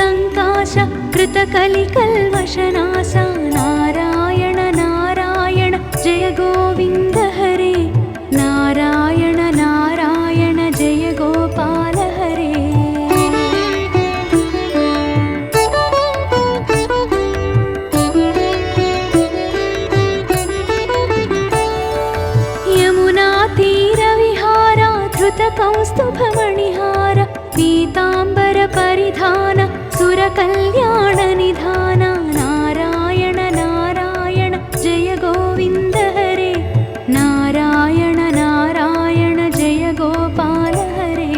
संकाश कृतकलिकल्मषनाश नारायण नारायण जय गोविन्द हरे नारायण नारायण जय गोपाल हरे यमुना तीरविहार धृतकौस्तुभमणिहार पीताम्बर परिधान सुरकल्याण निधान नारायण नारायण जय गोविन्द हरे नारायण नारायण जय गोपाल हरे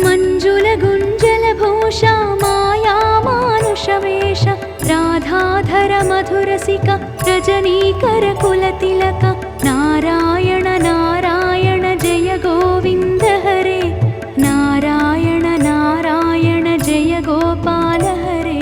मंजुल गुंजल भूषा माया मानुषवेश राधाधर मधुरसिक रजनीकर कुलतिलक नारायण नारायण जय गोविन्द हरे नारायण नारायण जय गोपाल हरे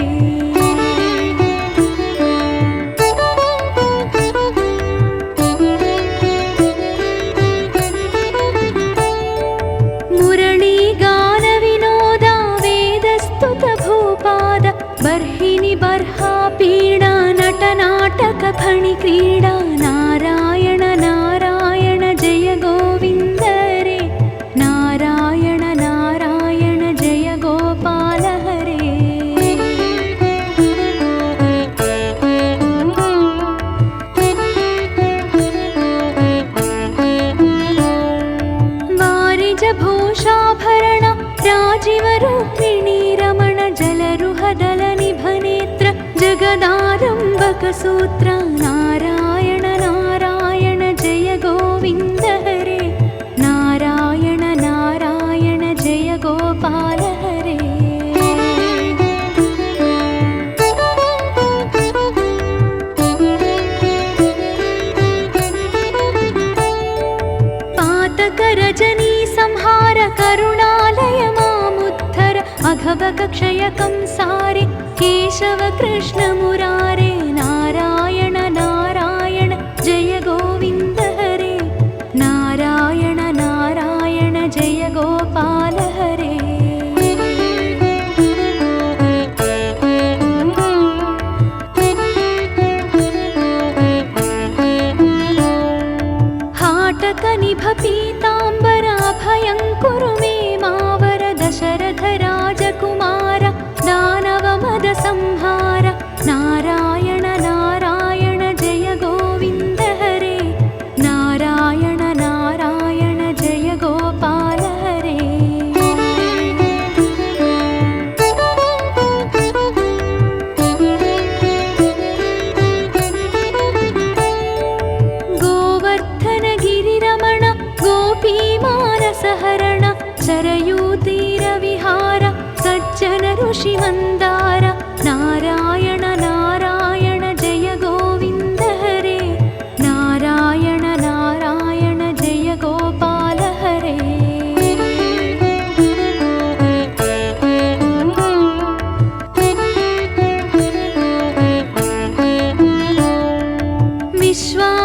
मुरली गान विनोद वेदस्तुत भूपाद बर्हिनि बर्हा पीडा नटनाटक फणि क्रीडा नारायण नारायण जय गोविन्द हरे नारायण नारायण जय गोपाल हरे वारिज भूषाभरण राजीव रूपिणी रमण जलरुहदल निभनेत्र जगदारंभक सूत्र नारायण नारायण जय गोविन्द हरे नारायण नारायण जय गोपाल हरे पातक रजनी संहार करुणालय मामुद्धर अघभग क्षय कंसारे केशव कृष्ण मुरारे नारायण नारायण जय गोविन्द हरे नारायण नारायण जय गोपाल हरे हाटक निभ पीताम्बर अभयङ्कुरु मे मावर दशरथ राजकुमार दानव मद संहार नारायण नारायण जय गोविन्द हरे नारायण नारायण जय गोपाल हरे गोवर्धन गिरिरमण गोपी मानसहरण सरयूतीर विहार सज्जन ऋषि मंदार नारायण नारायण जय गोविन्द हरे नारायण नारायण जय गोपाल हरे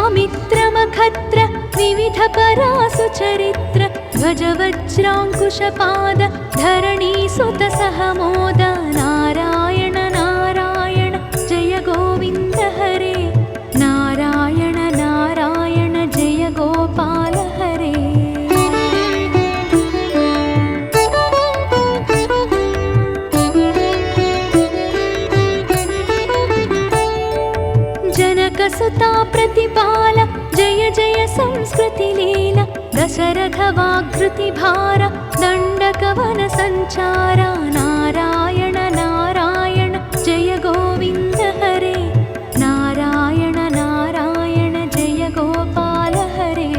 विश्वामित्रमखत्र विविध परासु चरित्र ध्वज वज्राङ्कुशपाद धरणी सुत सहमोद नारायण नारायण जय गोविन्द हरे नारायण नारायण जय गोपाल हरे जनकसुता प्रतिपाल जय जय संस्कृति लीला दशरथ वाग्कृति भार दण्डकवन संचार नारायण नारायण जय गोविन्द हरे नारायण नारायण जय गोपाल हरे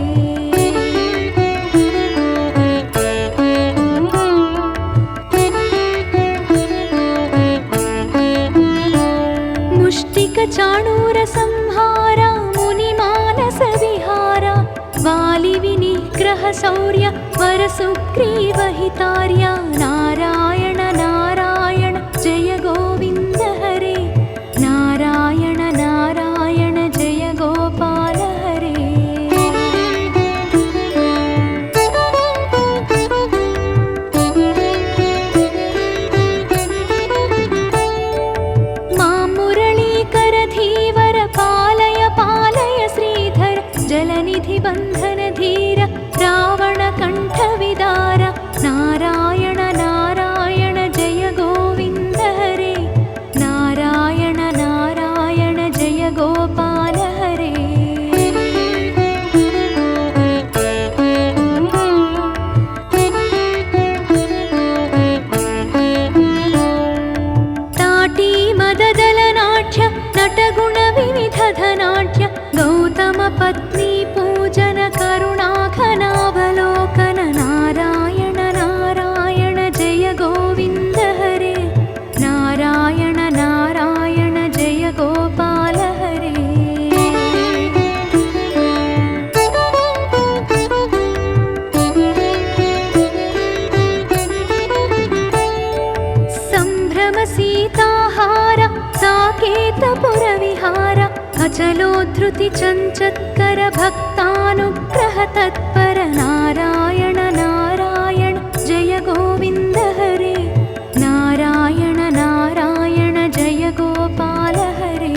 मुष्टिक चाणूर संहार मुनिमानस विहार वालि विनिग्रह शौर्य वर सुग्रीव हितार्य नारायण नारायण जय गोविन्द हरे नारायण नारायण जय गोपाल वैराग्यवैराग्यवैराग्यवैराग्य नटगुणविविधधनाढ्य गौतमपत्नी पूजन करुणाघनावलोकन नारायण नारायण जय गोविन्द हरे नारायण नारायण जय गोपाल हरे सीताहार साकेतपुरविहार अचलोद्धृति चञ्चत्कर भक्तानुग्रह तत्पर नारायण नारायण जय गोविन्द हरे नारायण नारायण जय गोपाल हरे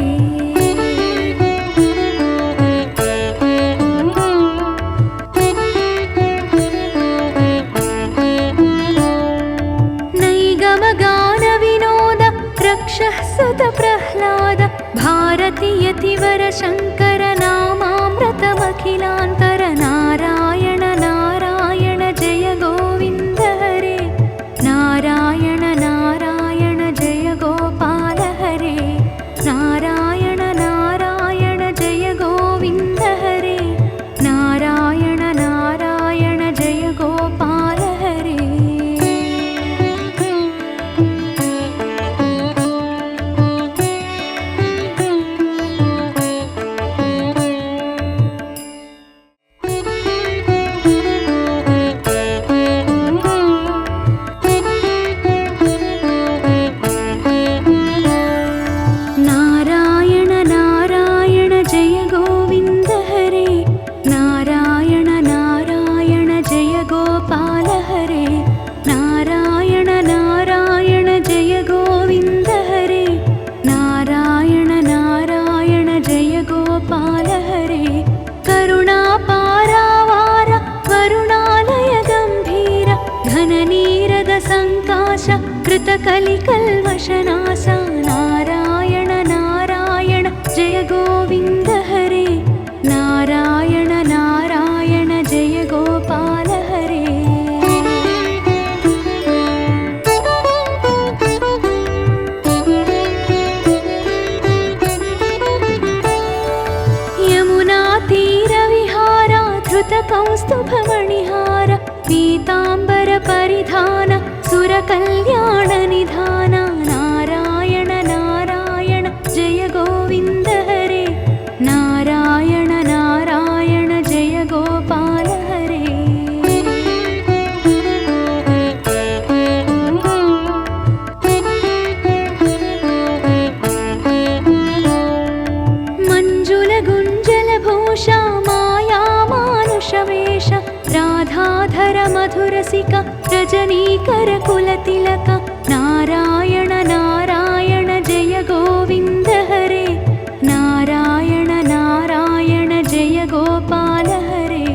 सुत प्रह्लाद भारती यतिवर शंकर नामामृतमखिलांतर नारायण नारायण जय गोविन्द हरे नारायण नारायण जय गोपाल हरे नारायण नारायण जय गोविन्द हरे नारायण नारायण जय गोपाल हरे कृतकलिकल्मषनाश नारायण नारायण जय गोविन्द हरे नारायण नारायण जय गोपाल हरे यमुना तीरविहार धृतकौस्तुभमणिहार पीताम्बर परिधान सुरकल्याण निधान नारायण नारायण जय गोविन्द हरे नारायण नारायण जय गोपाल हरे मंजुल गुंजल भूषा माया मानुषवेश राधाधर मधुरसिक रजनीकर कुलतिलक नारायण नारायण जय गोविन्द हरे नारायण नारायण जय गोपाल हरे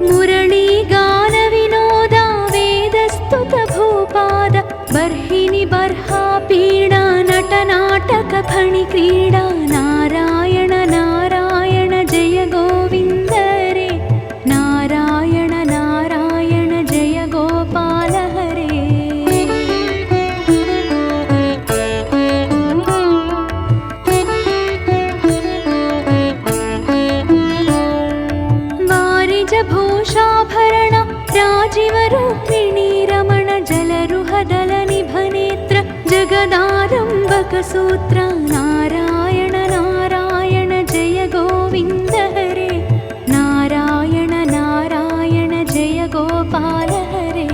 मुरली गान विनोद वेदस्तुत भूपाद बर्हिनि बर्हा पीडा नटनाटक फणि क्रीडा नारायण नारायण जय गोविन्द हरे नारायण नारायण जय गोपाल हरे वारिज भूषाभरण राजीव रूपिणी रमण जलरुहदल निभनेत्र जगदारंभक सूत्र नारायण नारायण जय गोविन्द हरे नारायण नारायण जय गोपाल हरे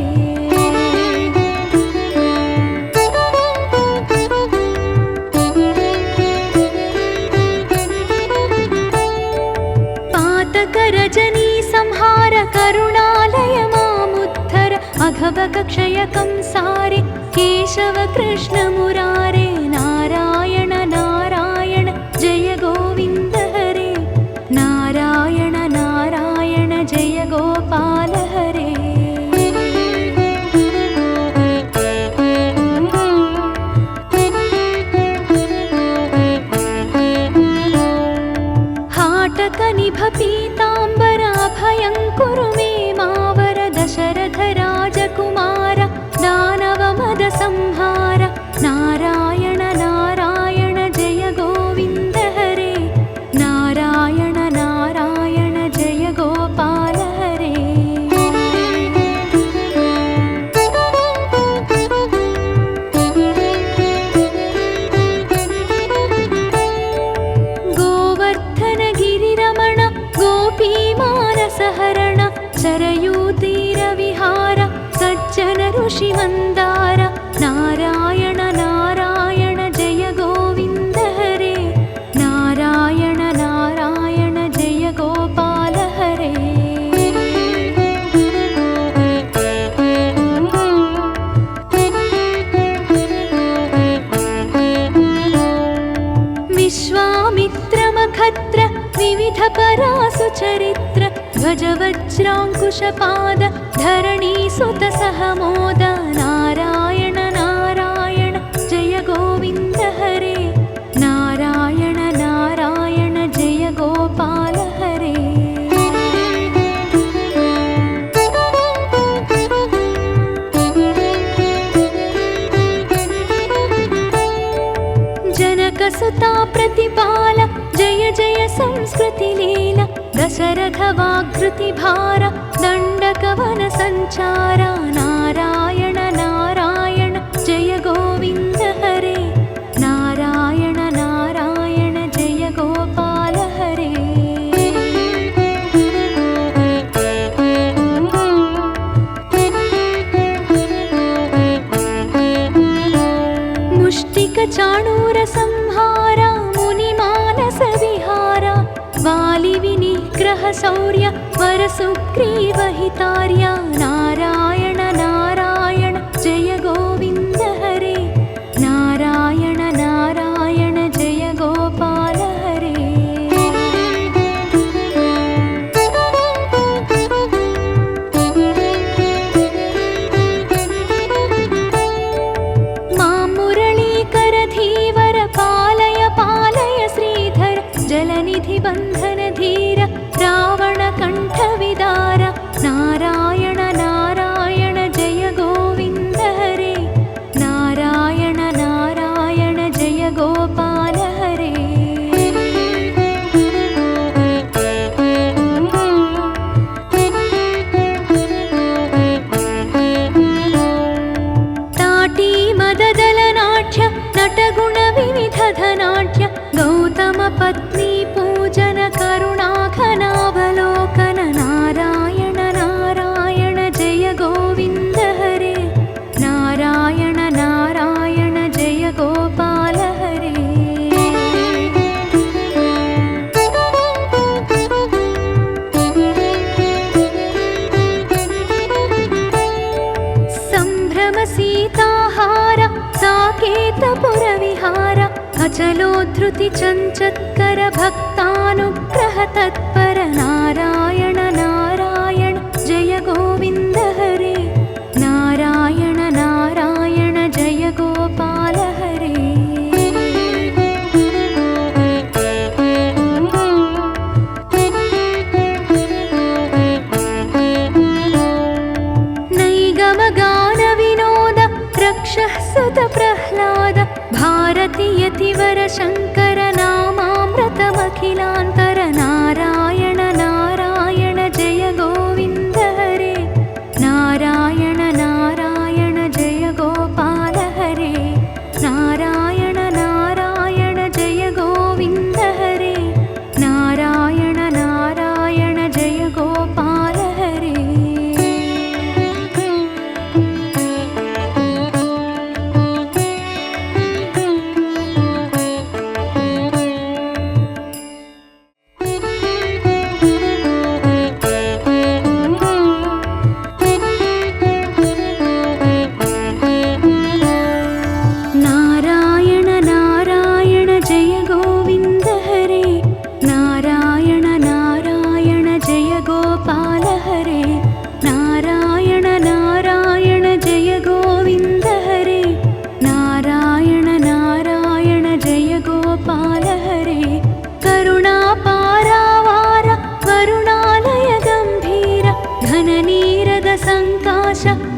पातक रजनी संहार करुणालय मामुद्धर अघभग क्षय कंसारे केशव कृष्ण मुरारे नारायण नारायण जय गोविन्द हरे नारायण नारायण जय गोपाल हरे हाटक निभ पीताम्बराभयं कुरु मे मावर दशरथ राजकुमार दानवमदसंहार नारायण नारायण जय गोविन्द हरे नारायण नारायण जय गोपाल हरे गोवर्धन गिरिरमण गोपीमानसहरण चरयूतीरविहार सज्जन ऋषिमन्दार नारायण नारायण जय गोविन्द हरे नारायण नारायण जय गोपाल हरे विश्वामित्रमखत्र विविध परासु चरित्र ध्वज वज्राङ्कुशपाद धरणीसुत सहमोद नारायण नारायण जय गोविन्द हरे नारायण नारायण जय गोपाल हरे जनकसुता प्रतिपाल जय जय संस्कृतिलीला दशरथ वाग्कृतिभार दण्डकवन सञ्चार नारायण नारायण जय गोविन्द हरे नारायण नारायण जय गोपाल हरे मुष्टिकचाणूरसंहार मुनिमानसविहार वालिविनिग्रह शौर्य वरसुग्रीवहितार्य नारायण नारायण जय गोविन्द हरे नारायण नारायण जय गोपाल हरे मां मुरलीकरधीवर पालय पालय श्रीधर जलनिधि बन्धन धीर रावण कण्ठविदार नारायण नारायण जय गोविन्द हरे नारायण नारायण जय गोपाल हरे ताटी मददलनाट्य नटगुणविविधधनाट्य गौतम पत्नी पूजन करुणाघनावलोकन नारायण नारायण जय गोविन्द हरे नारायण नारायण जय गोपाल हरे सम्भ्रम सीताहार साकेतपुरविहार अचलोद्धृति चञ्चत्कर भक्तानुग्रह तत्पर नारायण नारायण जय गोविन्द हरे नारायण नारायण जय गोपाल हरे नैगमगानविनोद रक्षः सुत प्रह्लाद भारती यतिवर शङ्कर नामामृतमखिलान्तर नारायण नारायण जय गोविन्द हरे नारायण नारायण जय गोपाल हरे नारायण नारायण जय गोविन्द हरे नारायण नारायण जय गोपाल हरे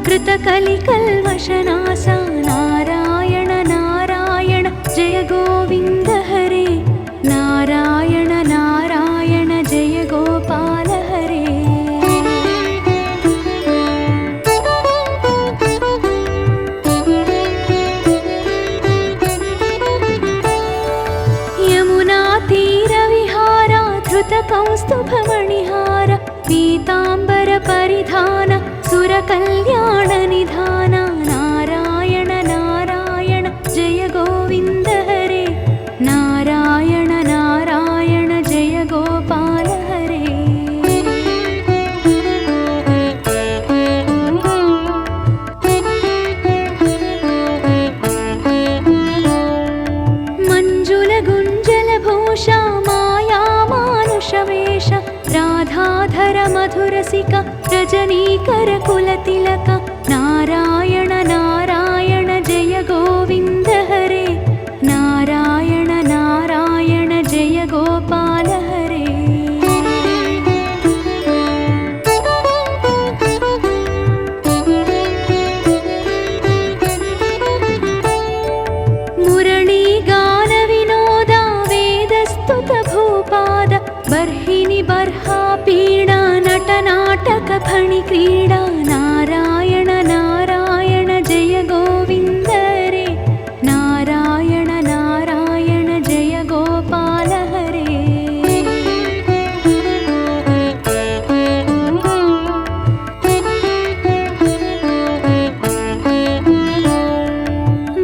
कृतकलिकल्मषनाश नारायण नारायण जय गोविन्द हरे नारायण नारायण जय गोपाल हरे यमुना तीरविहार धृतकौस्तुभमणिहार पीताम्बर परिधान सुरकल्याण निधान नारायण नारायण जय गोविन्द हरे नारायण नारायण जय गोपाल हरे मंजुल गुंजल भूषा माया मानुषवेश राधाधर मधुरसिक रजनीकर कुलतिलक नारायण नारायण जय गोविन्द हरे नारायण नारायण जय गोपाल हरे मुरली गान विनोद वेदस्तुत भूपाद बर्हिनि बर्हा पीडा नटनाटक फणि क्रीडा नारायण नारायण जय गोविन्द हरे नारायण नारायण जय गोपाल हरे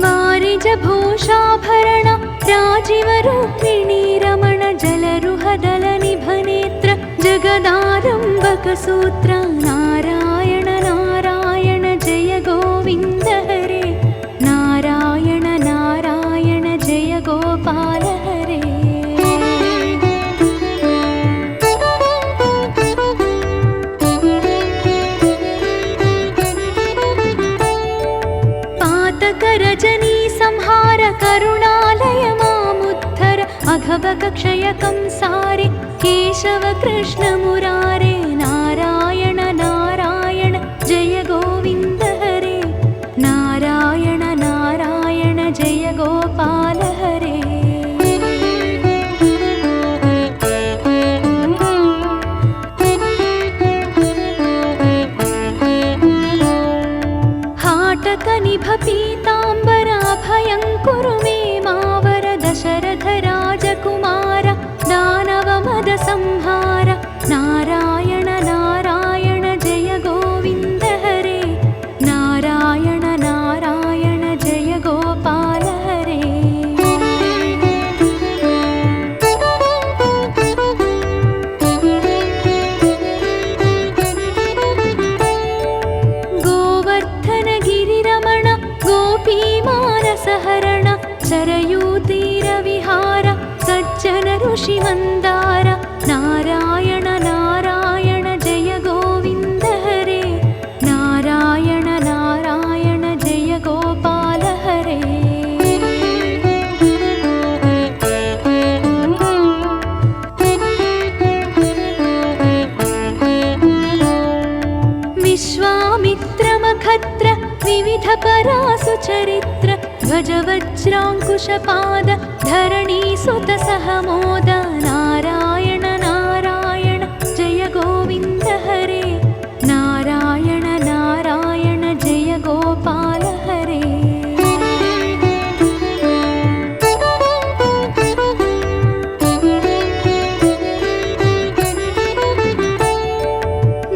वारिज भूषाभरण राजीव रुक्मिणी रमण जलरुहदल निभनेत्र जगदारम्भक सूत्र नारायण नारायण जय गोविन्द हरे नारायण नारायण जय गोपाल हरे पातक रजनी संहार करुणालय मामुद्धर अघभग क्षय कंसारे केशव कृष्ण मुरारे नारायण नारायण जय गोविन्द हरे नारायण नारायण जय गोपाल हरे हाटक निभ पीताम्बर अभयङ्कुरु मे मावर दशरथ राजकुमार दानव मद संहार नारायण नारायण जय गोविन्द हरे नारायण नारायण जय गोपाल हरे गोवर्धन गिरिरमण गोपी मानसहरण सरयूतीरविहार सज्जन ऋषि मंदार नारायण नारायण जय गोविन्द हरे नारायण नारायण जय गोपाल हरे विश्वामित्र मखत्र विविध परासु चरित्र ध्वज वज्रांकुशपाद धरणी सुत सहमोद नारायण नारायण जय गोविन्द हरे नारायण नारायण जय गोपाल हरे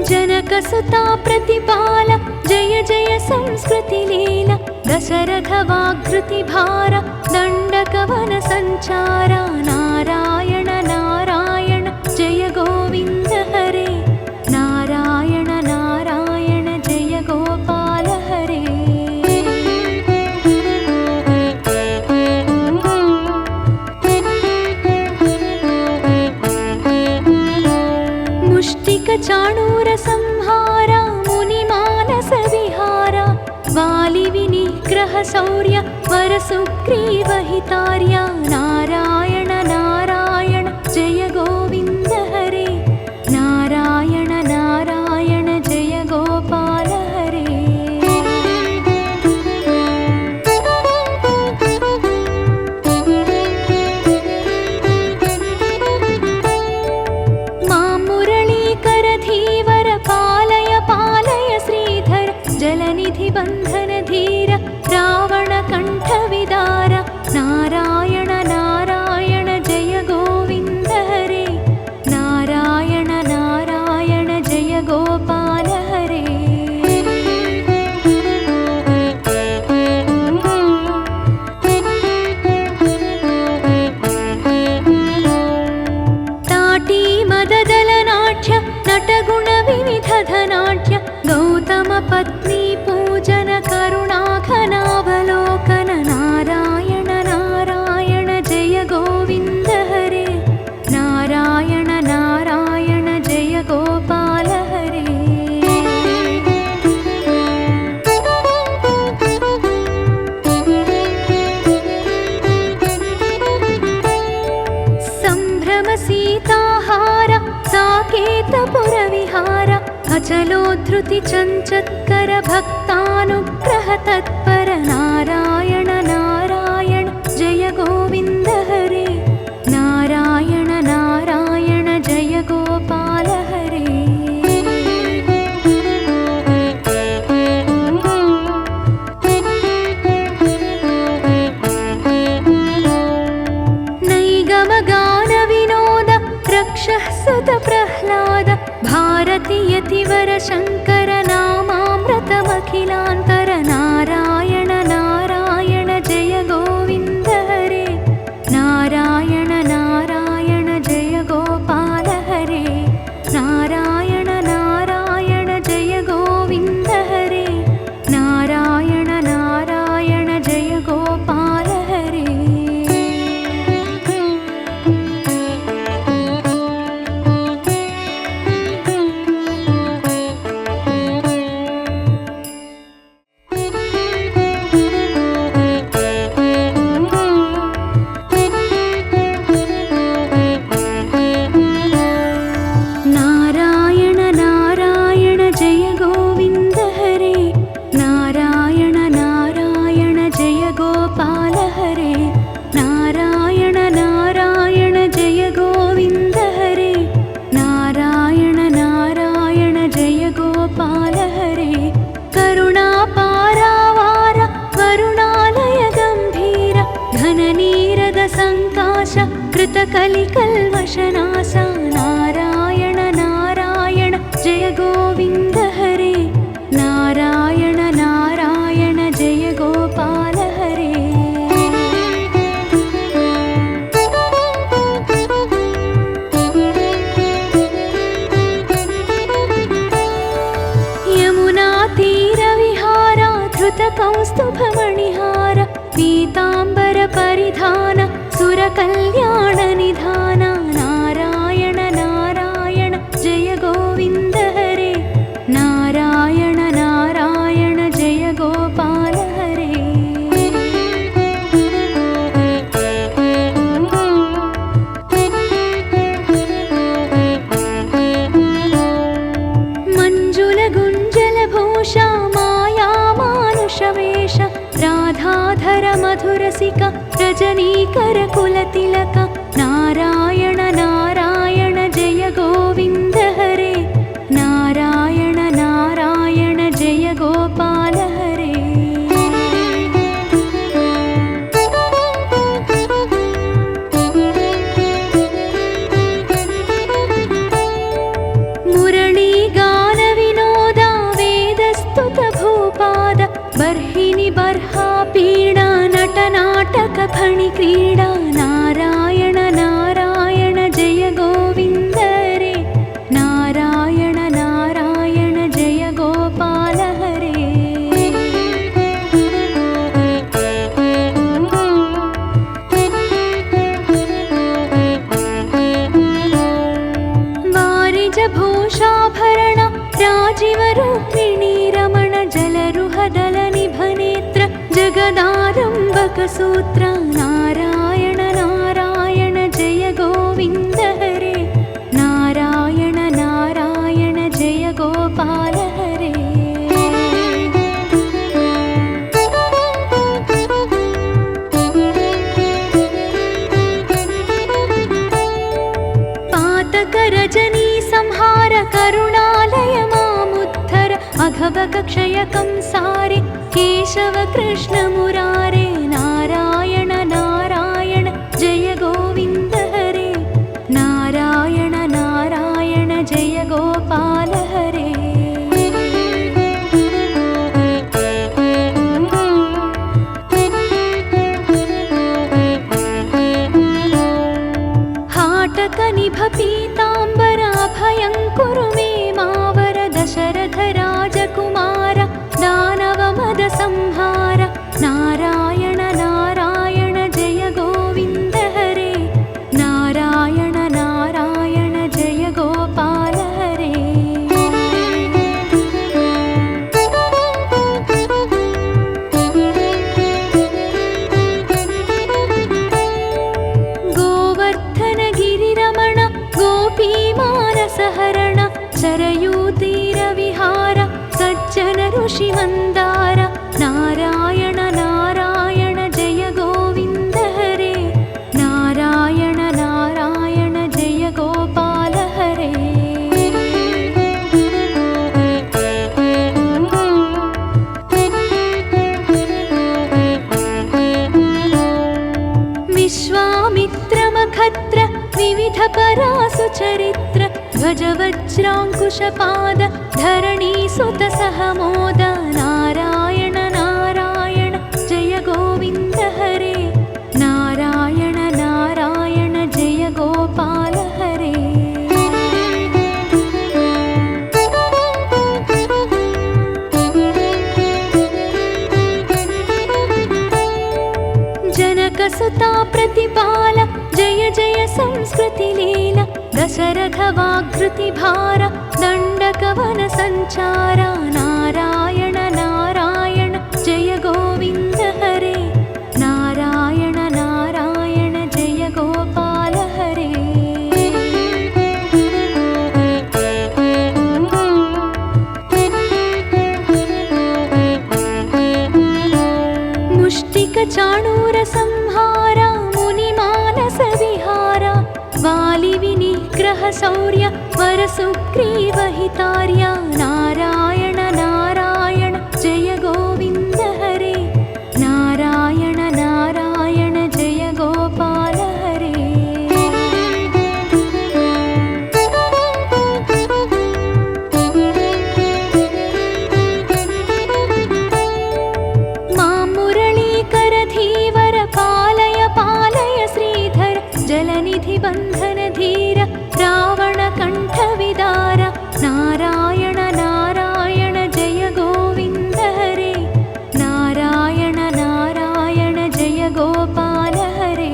जनक सुता प्रतिपाल जय जय संस्कृति लीला दशरथ वाग्कृति भार दण्डकवन संचार नारायण नारायण जय गोविन्द हरे नारायण नारायण जय गोपाल हरे मुष्टिक चाणूर संहार मुनि मानस विहार वालि विनिग्रह शौर्य वर सुग्रीव हितार्य नारायण नारायण जय गोविन्द हरे नारायण नारायण जय गोपाल हरे साकेतपुरविहार अचलोद्धृति चञ्चत्कर भक्तानुग्रह तत्पर नारायण नारायण जय गोविन्द हरे नारायण नारायण जय गोपाल हरे रक्षः सुत प्रह्लाद भारती यतिवर शङ्कर नामामृतमखिलान्तर नारायण नारायण जय गोविन्द हरे नारायण नारायण जय गोपाल हरे नारायण नारायण जय गोविन्द हरे नारायण नारायण जय गोपाल हरे कृतकलिकल्मषनाश नारायण नारायण जय गोविन्द हरे नारायण नारायण जय गोपाल हरे यमुनातीरविहारा धृतकौस्तुभमणिहार पीताम्बर परिधान सुरकल्याण निधान नारायण नारायण जय गोविन्द हरे नारायण नारायण जय गोपाल हरे मंजुल गुञ्जल भूषा माया मानुषवेश राधाधर मधुरसिका रजनीकर कुलतिलक नारायण नारायण जय गोविन्द हरे नारायण नारायण जय गोपाल हरे मुरली गान विनोदा वेदस्तुत भूपाद बर्हिणि बर्हा पीडा नटनाटक फणि क्रीडा नारायण नारायण जय गोविन्द हरे नारायण नारायण जय गोपाल हरे वारिज भूषाभरण राजीव रूपिणी रमण जलरुहदल निभनेत्र जगदारम्भक सूत्र नारायण नारायण जय गोविन्द हरे नारायण नारायण जय गोपाल हरे पातक रजनी संहार करुणालय मामुद्धर अघभग क्षयकं सारे केशव कृष्ण मुरारे नारायण नारायण जय गोविन्द हरे नारायण नारायण जय गोपाल हरे हाटक निभ पीताम्बर अभयं कुरु मे मावर दशरथ राजकुमार दानव मद संहार नारायण नारायण जय गोविन्द हरे नारायण नारायण जय गोपाल हरे सरयूतीरविहार सज्जन ऋषिमन्दार नारायण नारायण जय गोविन्द हरे नारायण नारायण जय गोपाल हरे विश्वामित्रमखत्र विविध परासुचरित्र ध्वज वज्राङ्कुशपाद धरणीसुत सहमोद नारायण नारायण जय गोविन्द हरे नारायण नारायण जय गोपाल हरे जनकसुता प्रतिपाल जय जय संस्कृतिलीला दशरथ वाग्कृतिभार दण्डकवन सञ्चार नारायण नारायण जय गोविन्द हरे नारायण नारायण जय गोपाल हरे मुष्टिकचाणूर संहार मुनिमानस विहार वालिविनिग्रह शौर्य वरसुग्रीवहितार्य नारायण नारायण जय गोविन्द हरे नारायण नारायण जय गोपाल हरे मां मुरलीकरधीवर पालय पालय श्रीधर जलनिधि बन्धन धीर रावण कंठविदार नारायण नारायण जय गोविन्द हरे नारायण नारायण जय गोपाल हरे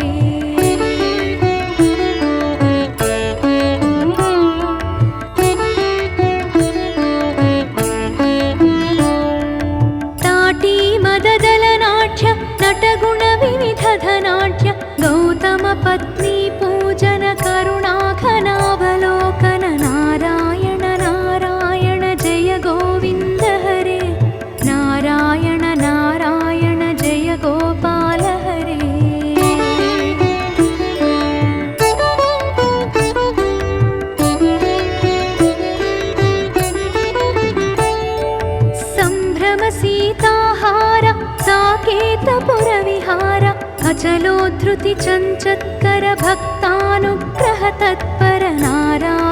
ताटी मददलनाट्य नटगुण विविधधनाट्य गौतम पत्नी पूजन करुणाघनावलोकन नारायण नारायण जय गोविन्द हरे नारायण नारायण जय गोपाल हरे सम्भ्रम सीताहार साकेतपुरविहार अचलोद्धृति चञ्चत्कर भक्तानुग्रह तत्पर नारायण